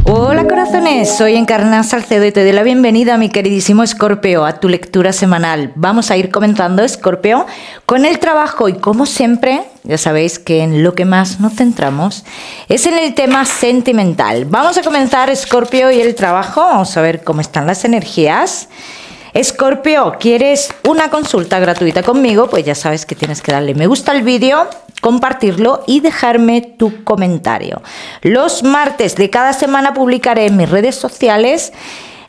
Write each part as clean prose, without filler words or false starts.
Hola corazones, soy Encarna Salcedo y te doy la bienvenida, mi queridísimo Escorpio, a tu lectura semanal. Vamos a ir comenzando, Escorpio, con el trabajo y como siempre, ya sabéis que en lo que más nos centramos es en el tema sentimental. Vamos a comenzar, Escorpio, y el trabajo. Vamos a ver cómo están las energías. Escorpio, ¿quieres una consulta gratuita conmigo? Pues ya sabes que tienes que darle me gusta al vídeo, compartirlo y dejarme tu comentario. Los martes de cada semana publicaré en mis redes sociales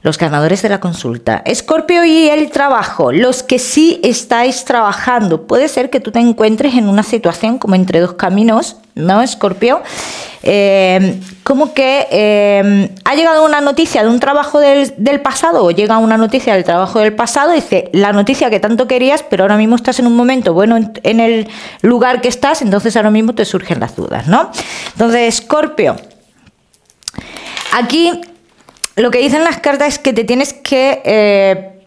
los ganadores de la consulta. Escorpio, y el trabajo, los que sí estáis trabajando. Puede ser que tú te encuentres en una situación como entre dos caminos, ¿no, Escorpio? Como que ha llegado una noticia de un trabajo del pasado, o llega una noticia del trabajo del pasado, dice la noticia que tanto querías, pero ahora mismo estás en un momento bueno en el lugar que estás, entonces ahora mismo te surgen las dudas, ¿no? Entonces, Escorpio, aquí lo que dicen las cartas es que te tienes que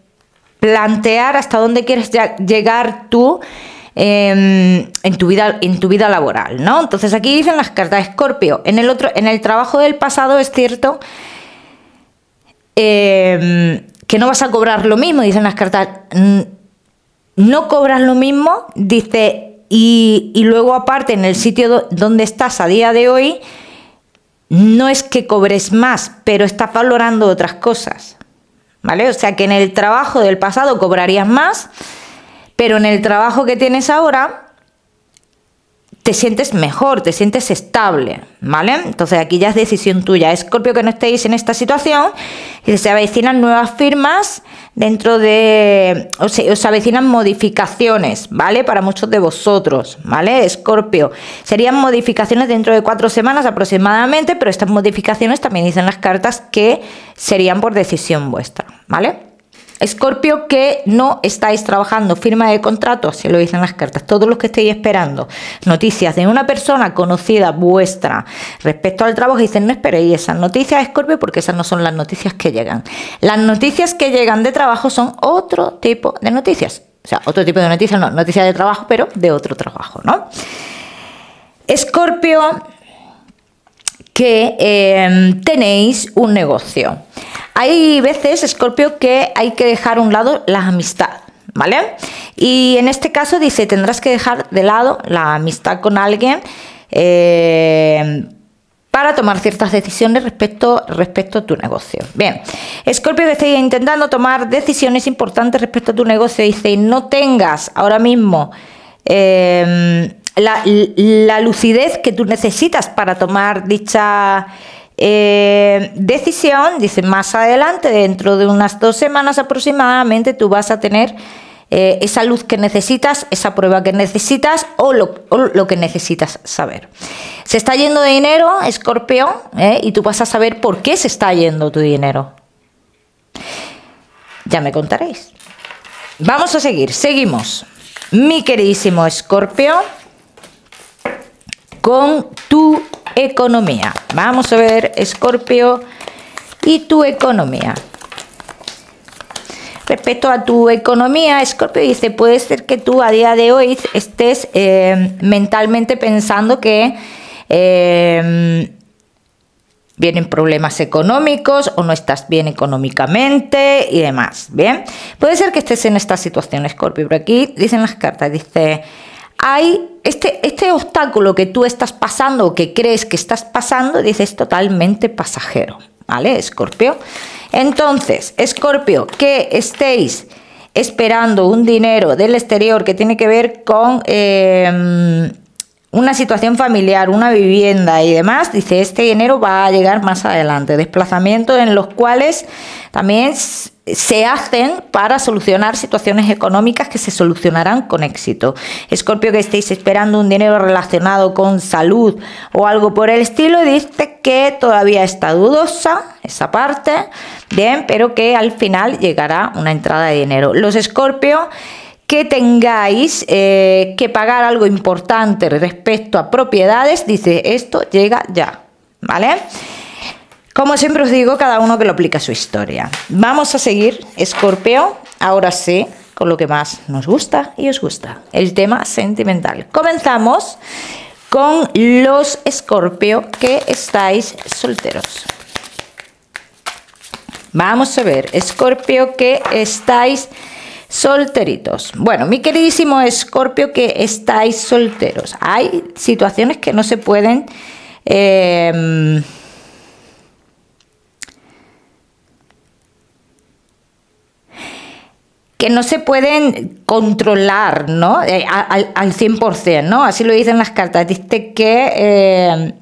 plantear hasta dónde quieres llegar tú en tu vida laboral, ¿no? Entonces aquí dicen las cartas, Escorpio, en el trabajo del pasado es cierto que no vas a cobrar lo mismo, dicen las cartas, no cobras lo mismo, dice, y luego aparte en el sitio donde estás a día de hoy, no es que cobres más, pero estás valorando otras cosas, ¿vale? O sea que en el trabajo del pasado cobrarías más, pero en el trabajo que tienes ahora te sientes mejor, te sientes estable, ¿vale? Entonces aquí ya es decisión tuya. Escorpio, que no estéis en esta situación, se avecinan nuevas firmas dentro de... os avecinan modificaciones, ¿vale? Para muchos de vosotros, ¿vale? Escorpio, serían modificaciones dentro de 4 semanas aproximadamente, pero estas modificaciones también dicen las cartas que serían por decisión vuestra, ¿vale? Escorpio, que no estáis trabajando, firma de contrato, así lo dicen las cartas. Todos los que estéis esperando noticias de una persona conocida vuestra respecto al trabajo, dicen no esperéis esas noticias, Escorpio, porque esas no son las noticias que llegan. Las noticias que llegan de trabajo son otro tipo de noticias. O sea, otro tipo de noticias, no, noticias de trabajo, pero de otro trabajo, ¿no? Escorpio, que tenéis un negocio. Hay veces, Escorpio, que hay que dejar a un lado la amistad, ¿vale? Y en este caso dice, tendrás que dejar de lado la amistad con alguien para tomar ciertas decisiones respecto a tu negocio. Bien, Escorpio, que estáis intentando tomar decisiones importantes respecto a tu negocio, dice, no tengas ahora mismo la lucidez que tú necesitas para tomar dicha decisión. Dice, más adelante, dentro de unas 2 semanas aproximadamente, tú vas a tener esa luz que necesitas, esa prueba que necesitas o lo que necesitas saber. Se está yendo de dinero, Escorpio, y tú vas a saber por qué se está yendo tu dinero. Ya me contaréis. Vamos a seguimos, mi queridísimo Escorpio, con tu economía. Vamos a ver, Escorpio, y tu economía. Respecto a tu economía, Escorpio, dice, puede ser que tú a día de hoy estés mentalmente pensando que vienen problemas económicos o no estás bien económicamente y demás, ¿bien? Puede ser que estés en esta situación, Escorpio, pero aquí dicen las cartas, dice, hay este obstáculo que tú estás pasando o que crees que estás pasando, dice, es totalmente pasajero, ¿vale, Escorpio? Entonces, Escorpio, que estéis esperando un dinero del exterior que tiene que ver con una situación familiar, una vivienda y demás, dice, este dinero va a llegar más adelante. Desplazamientos en los cuales también se hacen para solucionar situaciones económicas que se solucionarán con éxito. Escorpio, que estéis esperando un dinero relacionado con salud o algo por el estilo, dice que todavía está dudosa esa parte, bien, pero que al final llegará una entrada de dinero. Los Escorpio, que tengáis que pagar algo importante respecto a propiedades, dice, esto llega ya, ¿vale? Como siempre os digo, cada uno que lo aplica a su historia. Vamos a seguir, Escorpio, ahora sí, con lo que más nos gusta y os gusta, el tema sentimental. Comenzamos con los Escorpio que estáis solteros. Vamos a ver, Escorpio, que estáis solteritos. Bueno, mi queridísimo Escorpio, que estáis solteros. Hay situaciones que no se pueden controlar, ¿no? Al 100%, ¿no? Así lo dicen las cartas. Dice que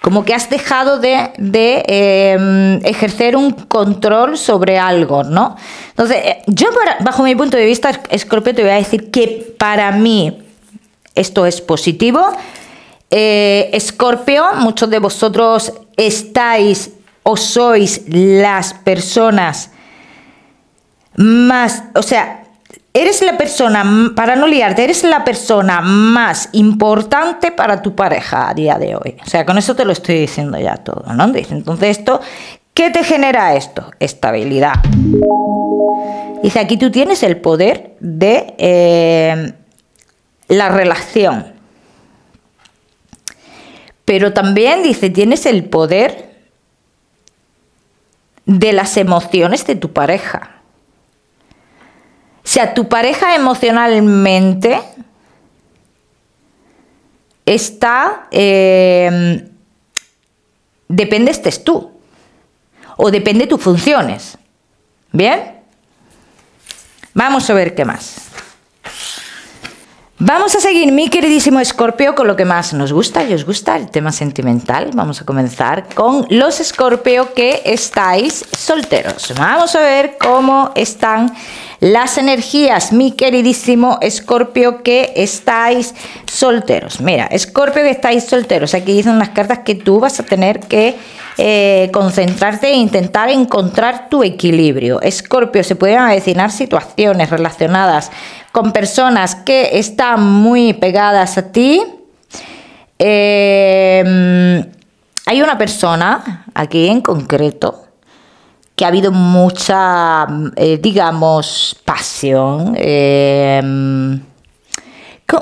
como que has dejado de ejercer un control sobre algo, ¿no? Entonces, yo bajo mi punto de vista, Escorpio, te voy a decir que para mí esto es positivo. Escorpio, muchos de vosotros estáis o sois las personas más, o sea, eres la persona, para no liarte, eres la persona más importante para tu pareja a día de hoy. O sea, con eso te lo estoy diciendo ya todo, ¿no? Entonces, esto, ¿qué te genera esto? Estabilidad. Dice, aquí tú tienes el poder de la relación. Pero también, dice, tienes el poder de las emociones de tu pareja. O sea, tu pareja emocionalmente está, depende estés tú, o depende tus funciones. ¿Bien? Vamos a ver qué más. Vamos a seguir, mi queridísimo Escorpio, con lo que más nos gusta y os gusta, el tema sentimental. Vamos a comenzar con los Escorpio que estáis solteros. Vamos a ver cómo están las energías, mi queridísimo Escorpio que estáis solteros. Mira, Escorpio que estáis solteros, aquí dicen las cartas que tú vas a tener que concentrarte e intentar encontrar tu equilibrio. Escorpio, se pueden avecinar situaciones relacionadas con personas que están muy pegadas a ti. Hay una persona aquí en concreto que ha habido mucha, digamos, pasión.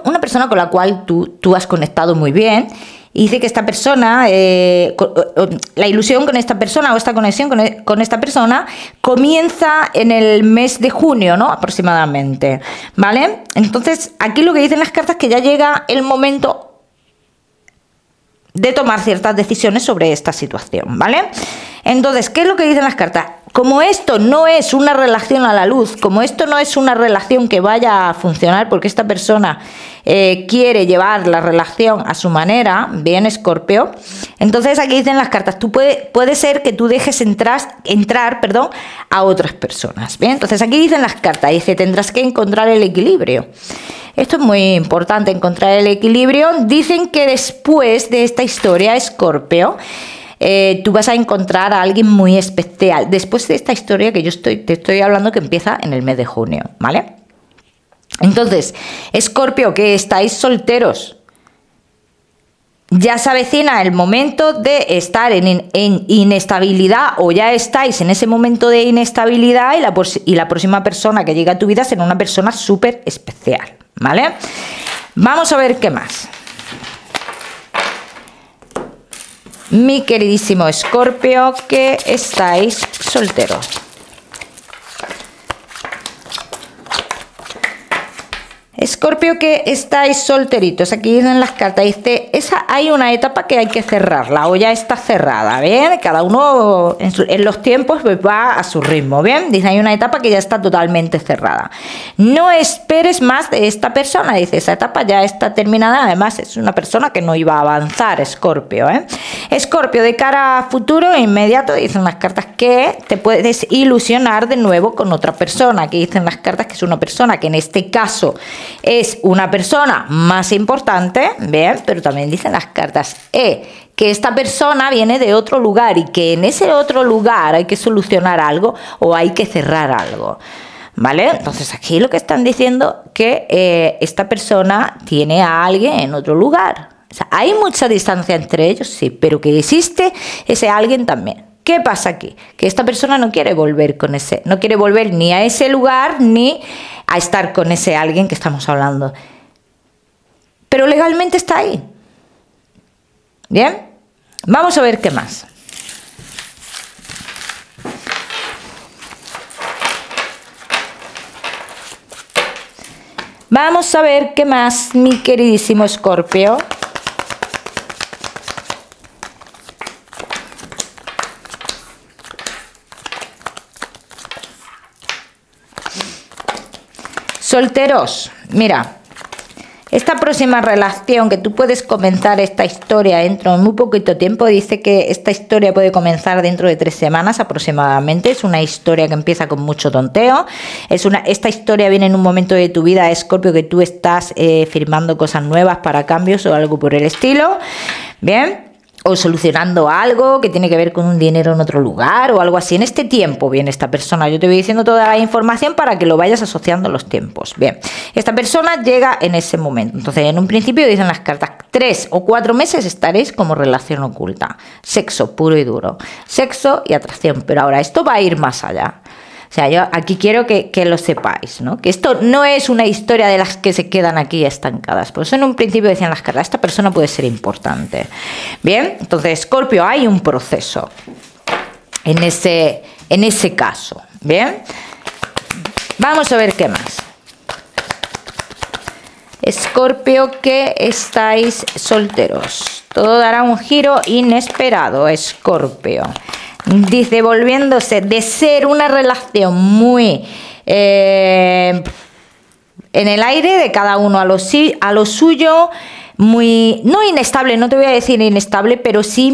Una persona con la cual tú has conectado muy bien. Y dice que esta persona, la ilusión con esta persona o esta conexión con esta persona comienza en el mes de junio, ¿no? Aproximadamente, ¿vale? Entonces, aquí lo que dicen las cartas es que ya llega el momento de tomar ciertas decisiones sobre esta situación, ¿vale? Entonces, ¿qué es lo que dicen las cartas? Como esto no es una relación a la luz, como esto no es una relación que vaya a funcionar porque esta persona quiere llevar la relación a su manera, bien, Escorpio, entonces aquí dicen las cartas, puede ser que tú dejes entrar a otras personas, bien, entonces aquí dicen las cartas, dice, tendrás que encontrar el equilibrio. Esto es muy importante, encontrar el equilibrio. Dicen que después de esta historia, Escorpio, tú vas a encontrar a alguien muy especial. Después de esta historia que te estoy hablando, que empieza en el mes de junio, ¿vale? Entonces, Escorpio, que estáis solteros, ya se avecina el momento de estar en inestabilidad, o ya estáis en ese momento de inestabilidad, y la próxima persona que llega a tu vida será una persona súper especial, ¿vale? Vamos a ver qué más. Mi queridísimo Escorpio, que estáis solteros. Escorpio, que estáis solteritos, aquí dicen las cartas, dice, hay una etapa que hay que cerrarla, o ya está cerrada, ¿bien? Cada uno en los tiempos pues, va a su ritmo, ¿bien? Dice, hay una etapa que ya está totalmente cerrada. No esperes más de esta persona, dice, esa etapa ya está terminada, además es una persona que no iba a avanzar, Escorpio, ¿eh? Escorpio, de cara a futuro inmediato, dicen las cartas que te puedes ilusionar de nuevo con otra persona, aquí dicen las cartas que es una persona que en este caso es una persona más importante, bien, pero también dicen las cartas que esta persona viene de otro lugar y que en ese otro lugar hay que solucionar algo o hay que cerrar algo, ¿vale? Entonces aquí lo que están diciendo que esta persona tiene a alguien en otro lugar. O sea, hay mucha distancia entre ellos, sí, pero que existe ese alguien también. ¿Qué pasa aquí? Que esta persona no quiere volver no quiere volver ni a ese lugar ni a estar con ese alguien que estamos hablando. Pero legalmente está ahí. Bien, vamos a ver qué más. Vamos a ver qué más, mi queridísimo Escorpio. Solteros, mira, esta próxima relación que tú puedes comenzar esta historia dentro de muy poquito tiempo, dice que esta historia puede comenzar dentro de 3 semanas aproximadamente. Es una historia que empieza con mucho tonteo. Esta historia viene en un momento de tu vida, Escorpio, que tú estás firmando cosas nuevas para cambios o algo por el estilo. Bien. O solucionando algo que tiene que ver con un dinero en otro lugar o algo así. En este tiempo viene esta persona. Yo te voy diciendo toda la información para que lo vayas asociando a los tiempos. Bien, esta persona llega en ese momento. Entonces, en un principio dicen las cartas, 3 o 4 meses estaréis como relación oculta. Sexo puro y duro. Sexo y atracción. Pero ahora, esto va a ir más allá. O sea, yo aquí quiero que lo sepáis, ¿no? Que esto no es una historia de las que se quedan aquí estancadas. Por eso en un principio decían las cartas, esta persona puede ser importante. Bien, entonces, Escorpio, hay un proceso en ese caso. Bien, vamos a ver qué más. Escorpio, que estáis solteros. Todo dará un giro inesperado, Escorpio. Dice, volviéndose de ser una relación muy en el aire de cada uno a lo suyo, muy, no inestable, no te voy a decir inestable, pero sí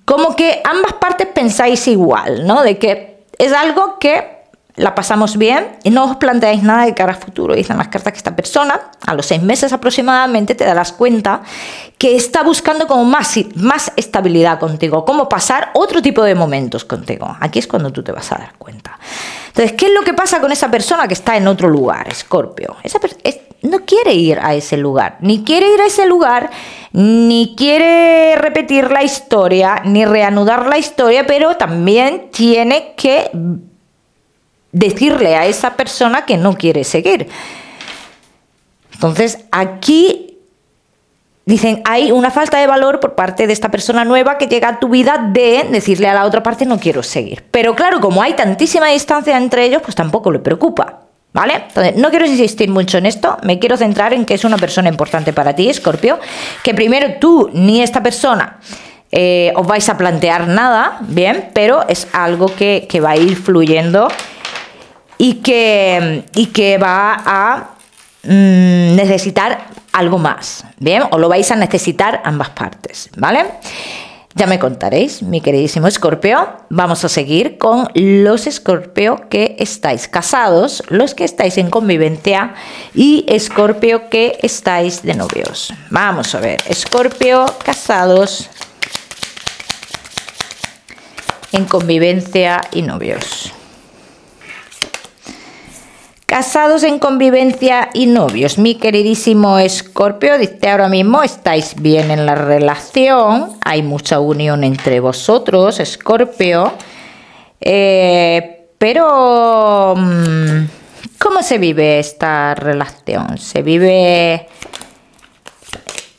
como que ambas partes pensáis igual, ¿no? De que es algo que la pasamos bien y no os planteáis nada de cara a futuro. Dicen las cartas que esta persona, a los 6 meses aproximadamente, te darás cuenta que está buscando como más estabilidad contigo, cómo pasar otro tipo de momentos contigo. Aquí es cuando tú te vas a dar cuenta. Entonces, ¿qué es lo que pasa con esa persona que está en otro lugar, Escorpio? No quiere ir a ese lugar, ni quiere ir a ese lugar, ni quiere repetir la historia, ni reanudar la historia, pero también tiene que decirle a esa persona que no quiere seguir. Entonces, aquí dicen, hay una falta de valor por parte de esta persona nueva que llega a tu vida de decirle a la otra parte no quiero seguir. Pero claro, como hay tantísima distancia entre ellos, pues tampoco le preocupa, ¿vale? Entonces, no quiero insistir mucho en esto, me quiero centrar en que es una persona importante para ti, Escorpio, que primero tú ni esta persona os vais a plantear nada, bien, pero es algo que va a ir fluyendo y que va a necesitar algo más, ¿bien? O lo vais a necesitar ambas partes, ¿vale? Ya me contaréis, mi queridísimo Escorpio. Vamos a seguir con los Escorpio que estáis casados, los que estáis en convivencia y Escorpio que estáis de novios. Vamos a ver, Escorpio casados, en convivencia y novios. Casados en convivencia y novios, mi queridísimo Escorpio, dice ahora mismo estáis bien en la relación, hay mucha unión entre vosotros, Escorpio, pero ¿cómo se vive esta relación? Se vive...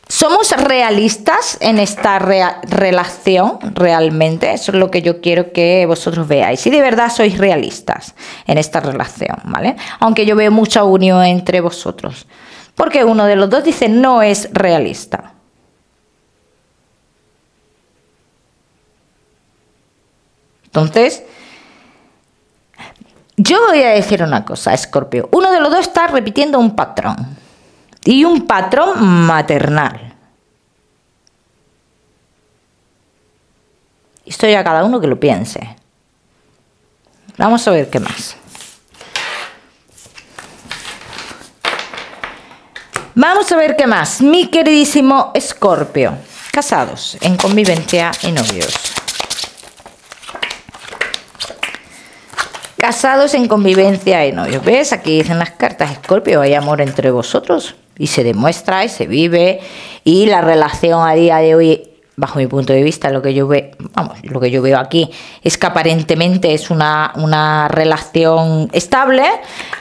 ¿Somos realistas en esta relación realmente? Eso es lo que yo quiero que vosotros veáis. Si de verdad sois realistas en esta relación, ¿vale? Aunque yo veo mucha unión entre vosotros. Porque uno de los dos dice no es realista. Entonces, yo voy a decir una cosa, Escorpio. Uno de los dos está repitiendo un patrón. Y un patrón maternal. Esto ya cada uno que lo piense. Vamos a ver qué más. Vamos a ver qué más. Mi queridísimo Escorpio. Casados, en convivencia y novios. Casados en convivencia y novios. ¿Ves? Aquí dicen las cartas, Escorpio, hay amor entre vosotros. Y se demuestra y se vive. Y la relación a día de hoy, bajo mi punto de vista, lo que yo veo aquí es que aparentemente es una relación estable,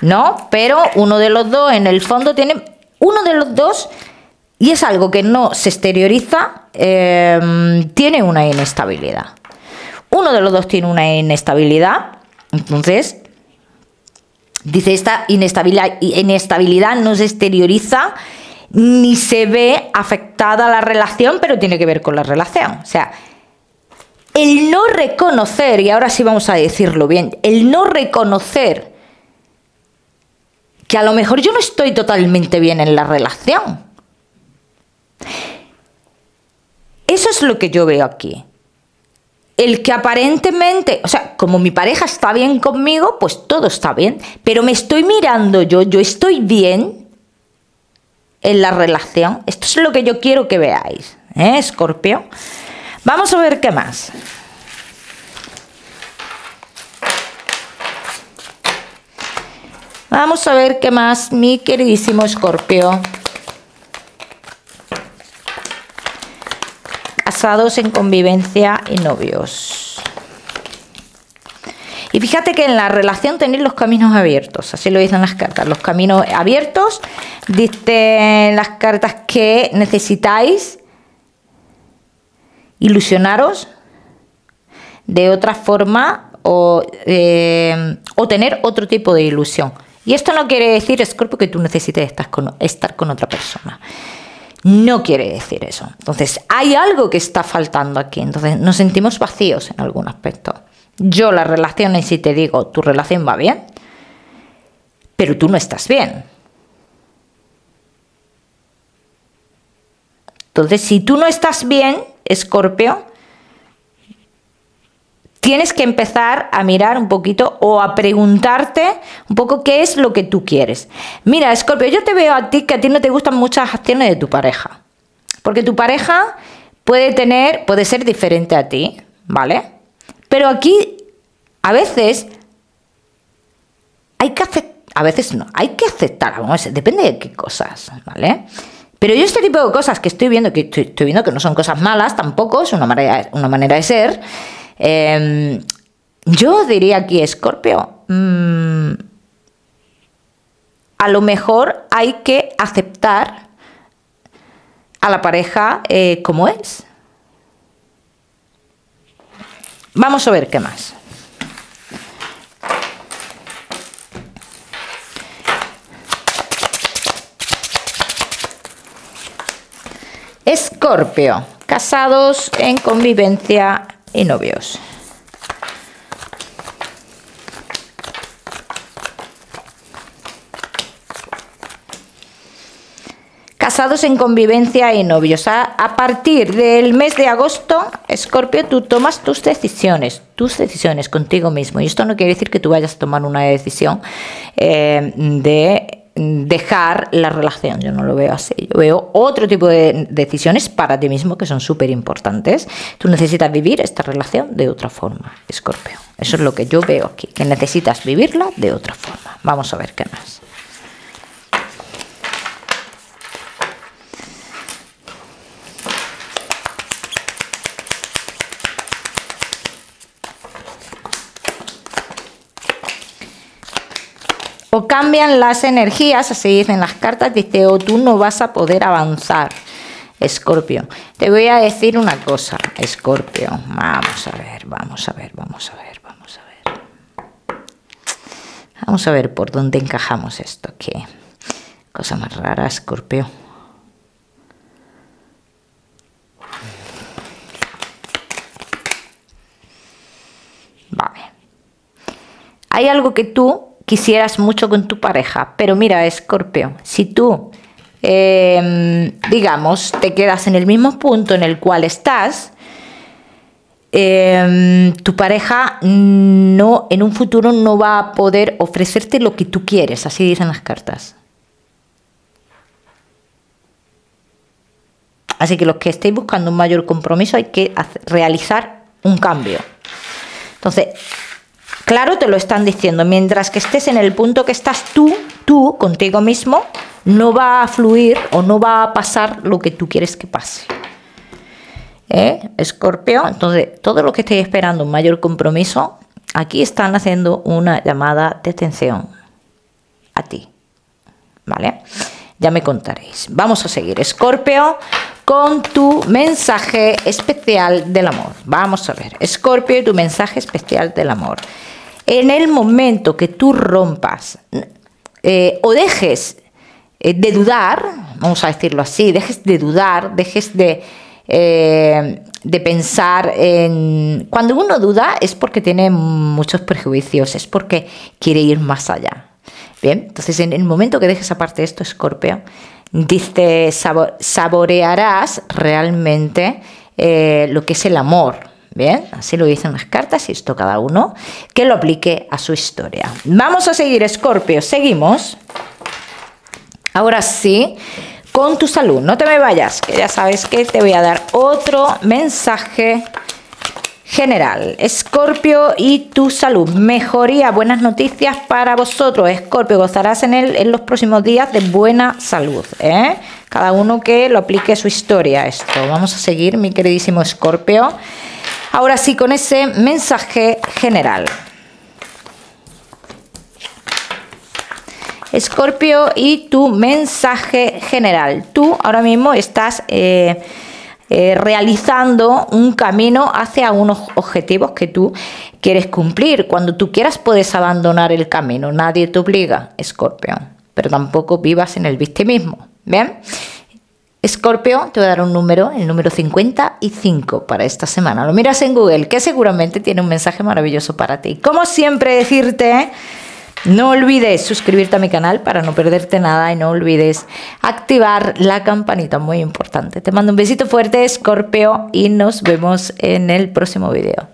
¿no? Pero uno de los dos, en el fondo, y es algo que no se exterioriza, tiene una inestabilidad. Uno de los dos tiene una inestabilidad, entonces Dice, esta inestabilidad no se exterioriza ni se ve afectada la relación, pero tiene que ver con la relación. O sea, el no reconocer, y ahora sí vamos a decirlo bien, el no reconocer que a lo mejor yo no estoy totalmente bien en la relación. Eso es lo que yo veo aquí. El que aparentemente, o sea, como mi pareja está bien conmigo, pues todo está bien, pero me estoy mirando yo estoy bien en la relación. Esto es lo que yo quiero que veáis, ¿eh, Escorpio? Vamos a ver qué más. Vamos a ver qué más, mi queridísimo Escorpio. Casados en convivencia y novios. Y fíjate que en la relación tenéis los caminos abiertos, así lo dicen las cartas, los caminos abiertos. Dicen las cartas que necesitáis ilusionaros de otra forma o tener otro tipo de ilusión. Y esto no quiere decir, Escorpio, que tú necesites estar con otra persona. No quiere decir eso. Entonces, hay algo que está faltando aquí. Entonces, nos sentimos vacíos en algún aspecto. Yo la relación en sí te digo, tu relación va bien, pero tú no estás bien. Entonces, si tú no estás bien, Escorpio, tienes que empezar a mirar un poquito o a preguntarte un poco qué es lo que tú quieres. Mira, Escorpio, yo te veo a ti que a ti no te gustan muchas acciones de tu pareja. Porque tu pareja puede ser diferente a ti, ¿vale? Pero aquí, a veces, hay que aceptar, a veces no, hay que aceptar, depende de qué cosas, ¿vale? Pero yo este tipo de cosas que estoy viendo, estoy viendo que no son cosas malas tampoco, es una manera de ser. Yo diría aquí, Escorpio, a lo mejor hay que aceptar a la pareja como es. Vamos a ver qué más. Escorpio, casados en convivencia y novios. Casados en convivencia y novios. A partir del mes de agosto, Escorpio, tú tomas tus decisiones contigo mismo. Y esto no quiere decir que tú vayas a tomar una decisión de dejar la relación. Yo no lo veo así. Yo veo otro tipo de decisiones para ti mismo que son súper importantes. Tú necesitas vivir esta relación de otra forma, Escorpio. Eso es lo que yo veo aquí, que necesitas vivirla de otra forma. Vamos a ver qué más. O cambian las energías, así dicen las cartas, dice, o tú no vas a poder avanzar, Escorpio. Te voy a decir una cosa, Escorpio. Vamos a ver. Vamos a ver por dónde encajamos esto. Qué cosa más rara, Escorpio. Vale. Hay algo que tú quisieras mucho con tu pareja, pero mira, Escorpio, si tú, digamos, te quedas en el mismo punto en el cual estás, tu pareja no, en un futuro no va a poder ofrecerte lo que tú quieres, así dicen las cartas. Así que los que estéis buscando un mayor compromiso hay que realizar un cambio. Entonces, claro, te lo están diciendo, mientras que estés en el punto que estás tú contigo mismo, no va a fluir o no va a pasar lo que tú quieres que pase. Escorpio, entonces todo lo que estéis esperando un mayor compromiso, aquí están haciendo una llamada de atención a ti, ¿vale? Ya me contaréis. Vamos a seguir, Escorpio, con tu mensaje especial del amor. Vamos a ver, Escorpio, tu mensaje especial del amor. En el momento que tú rompas o dejes de dudar, vamos a decirlo así, dejes de dudar, dejes de pensar en... Cuando uno duda es porque tiene muchos prejuicios, es porque quiere ir más allá. Bien, entonces en el momento que dejes aparte esto, Escorpio, dice, saborearás realmente lo que es el amor. Bien, así lo dicen las cartas y esto cada uno que lo aplique a su historia. Vamos a seguir, Escorpio, seguimos. Ahora sí, con tu salud. No te me vayas, que ya sabes que te voy a dar otro mensaje general. Escorpio y tu salud. Mejoría, buenas noticias para vosotros. Escorpio, gozarás en los próximos días de buena salud. Cada uno que lo aplique a su historia esto. Vamos a seguir, mi queridísimo Escorpio. Ahora sí, con ese mensaje general. Escorpio y tu mensaje general. Tú ahora mismo estás realizando un camino hacia unos objetivos que tú quieres cumplir. Cuando tú quieras puedes abandonar el camino. Nadie te obliga, Escorpio. Pero tampoco vivas en el victimismo. ¿Bien? Escorpio, te voy a dar un número, el número 55 para esta semana. Lo miras en Google, que seguramente tiene un mensaje maravilloso para ti. Como siempre, decirte, no olvides suscribirte a mi canal para no perderte nada y no olvides activar la campanita, muy importante. Te mando un besito fuerte, Escorpio, y nos vemos en el próximo video.